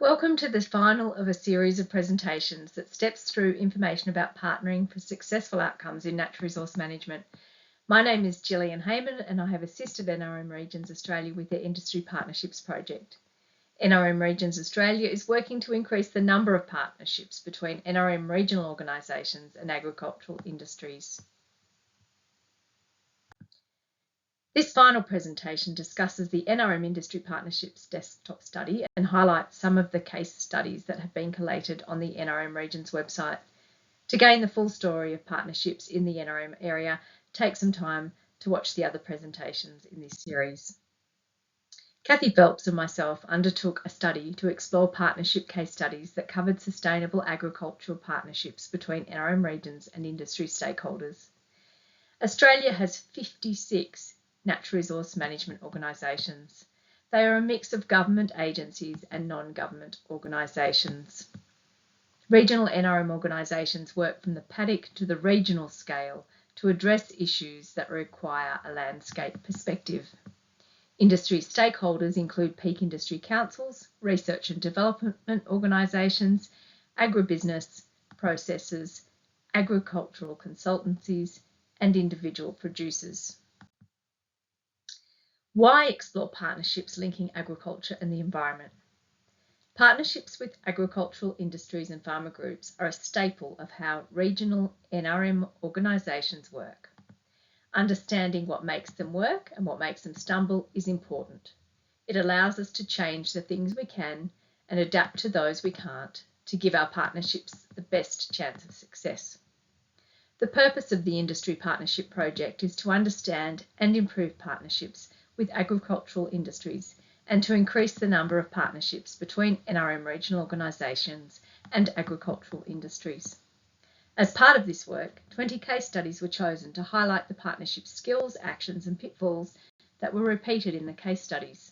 Welcome to the final of a series of presentations that steps through information about partnering for successful outcomes in natural resource management. My name is Gillian Heyman and I have assisted NRM Regions Australia with their Industry Partnerships project. NRM Regions Australia is working to increase the number of partnerships between NRM regional organisations and agricultural industries. This final presentation discusses the NRM Industry Partnerships desktop study and highlights some of the case studies that have been collated on the NRM Regions website. To gain the full story of partnerships in the NRM area, take some time to watch the other presentations in this series. Kathy Phelps and myself undertook a study to explore partnership case studies that covered sustainable agricultural partnerships between NRM regions and industry stakeholders. Australia has 56 natural resource management organisations. They are a mix of government agencies and non-government organisations. Regional NRM organisations work from the paddock to the regional scale to address issues that require a landscape perspective. Industry stakeholders include peak industry councils, research and development organisations, agribusiness, processors, agricultural consultancies, and individual producers. Why explore partnerships linking agriculture and the environment? Partnerships with agricultural industries and farmer groups are a staple of how regional NRM organisations work. Understanding what makes them work and what makes them stumble is important. It allows us to change the things we can and adapt to those we can't to give our partnerships the best chance of success. The purpose of the Industry Partnership Project is to understand and improve partnerships with agricultural industries and to increase the number of partnerships between NRM regional organisations and agricultural industries. As part of this work, 20 case studies were chosen to highlight the partnership skills, actions and pitfalls that were repeated in the case studies.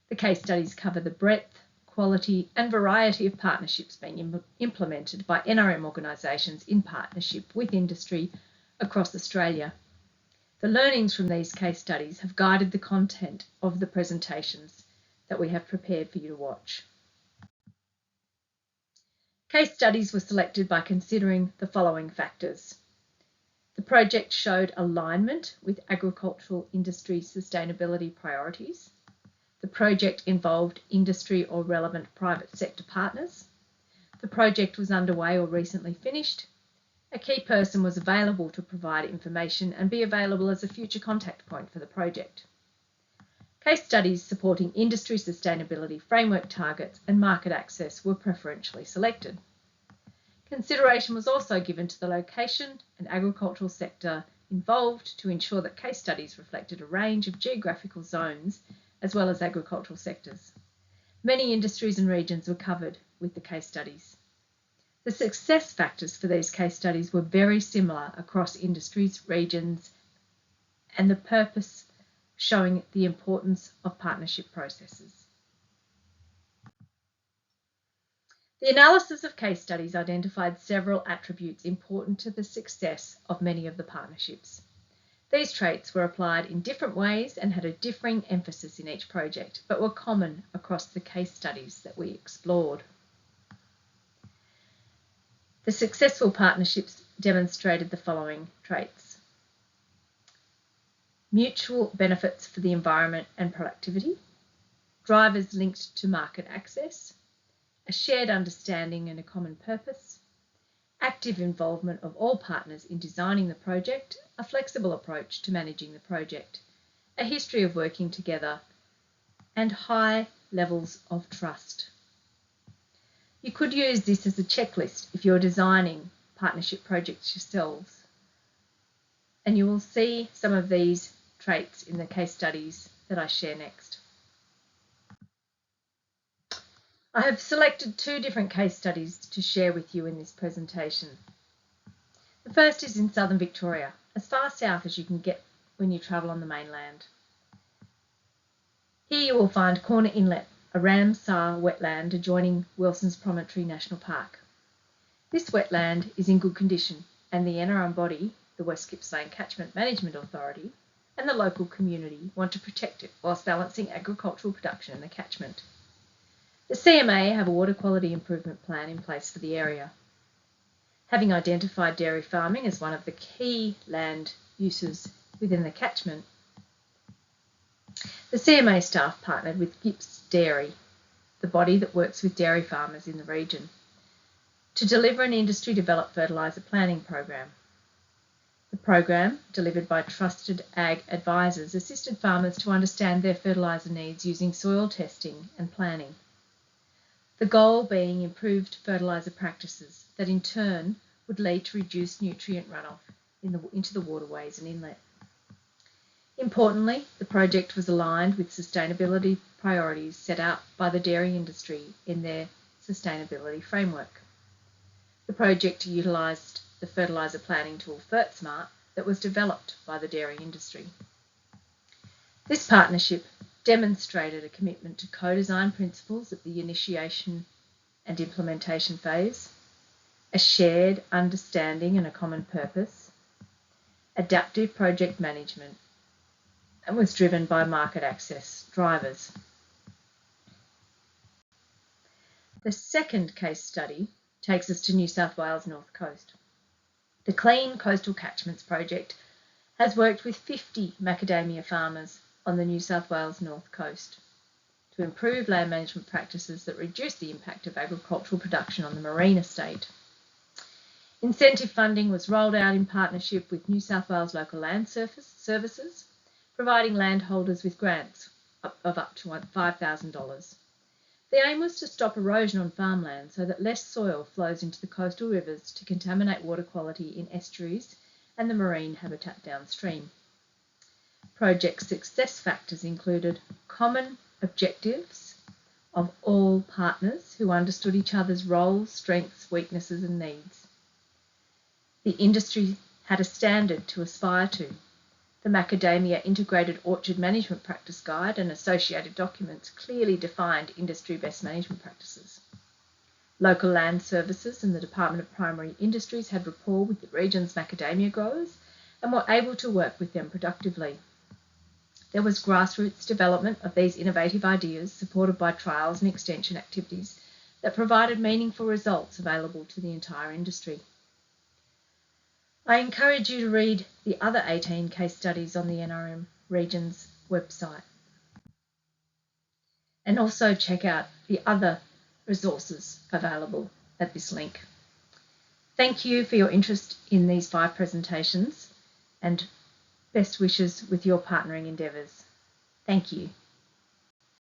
The case studies cover the breadth, quality and variety of partnerships being implemented by NRM organisations in partnership with industry across Australia. The learnings from these case studies have guided the content of the presentations that we have prepared for you to watch. Case studies were selected by considering the following factors. The project showed alignment with agricultural industry sustainability priorities. The project involved industry or relevant private sector partners. The project was underway or recently finished. A key person was available to provide information and be available as a future contact point for the project. Case studies supporting industry sustainability framework targets and market access were preferentially selected. Consideration was also given to the location and agricultural sector involved to ensure that case studies reflected a range of geographical zones as well as agricultural sectors. Many industries and regions were covered with the case studies. The success factors for these case studies were very similar across industries, regions, and the purpose showing the importance of partnership processes. The analysis of case studies identified several attributes important to the success of many of the partnerships. These traits were applied in different ways and had a differing emphasis in each project, but were common across the case studies that we explored. The successful partnerships demonstrated the following traits: mutual benefits for the environment and productivity, drivers linked to market access, a shared understanding and a common purpose, active involvement of all partners in designing the project, a flexible approach to managing the project, a history of working together, and high levels of trust. You could use this as a checklist if you're designing partnership projects yourselves, and you will see some of these traits in the case studies that I share next. I have selected two different case studies to share with you in this presentation. The first is in southern Victoria, as far south as you can get when you travel on the mainland. Here you will find Corner Inlet, a Ramsar wetland adjoining Wilson's Promontory National Park. This wetland is in good condition and the NRM body, the West Gippsland Catchment Management Authority, and the local community want to protect it whilst balancing agricultural production in the catchment. The CMA have a water quality improvement plan in place for the area. Having identified dairy farming as one of the key land uses within the catchment, the CMA staff partnered with GIPS Dairy, the body that works with dairy farmers in the region, to deliver an industry-developed fertiliser planning program. The program, delivered by trusted ag advisors, assisted farmers to understand their fertiliser needs using soil testing and planning. The goal being improved fertiliser practices that in turn would lead to reduced nutrient runoff into the waterways and inlet. Importantly, the project was aligned with sustainability priorities set out by the dairy industry in their sustainability framework. The project utilised the fertiliser planning tool FertSmart that was developed by the dairy industry. This partnership demonstrated a commitment to co-design principles at the initiation and implementation phase, a shared understanding and a common purpose, adaptive project management, and was driven by market access drivers. The second case study takes us to New South Wales North Coast. The Clean Coastal Catchments project has worked with 50 macadamia farmers on the New South Wales North Coast to improve land management practices that reduce the impact of agricultural production on the marine estate. Incentive funding was rolled out in partnership with New South Wales Local Land Services, providing landholders with grants of up to $5,000. The aim was to stop erosion on farmland so that less soil flows into the coastal rivers to contaminate water quality in estuaries and the marine habitat downstream. Project success factors included common objectives of all partners who understood each other's roles, strengths, weaknesses and needs. The industry had a standard to aspire to. The Macadamia Integrated Orchard Management Practice Guide and associated documents clearly defined industry best management practices. Local Land Services and the Department of Primary Industries had rapport with the region's macadamia growers and were able to work with them productively. There was grassroots development of these innovative ideas supported by trials and extension activities that provided meaningful results available to the entire industry. I encourage you to read the other 18 case studies on the NRM Regions website and also check out the other resources available at this link. Thank you for your interest in these 5 presentations and best wishes with your partnering endeavours. Thank you.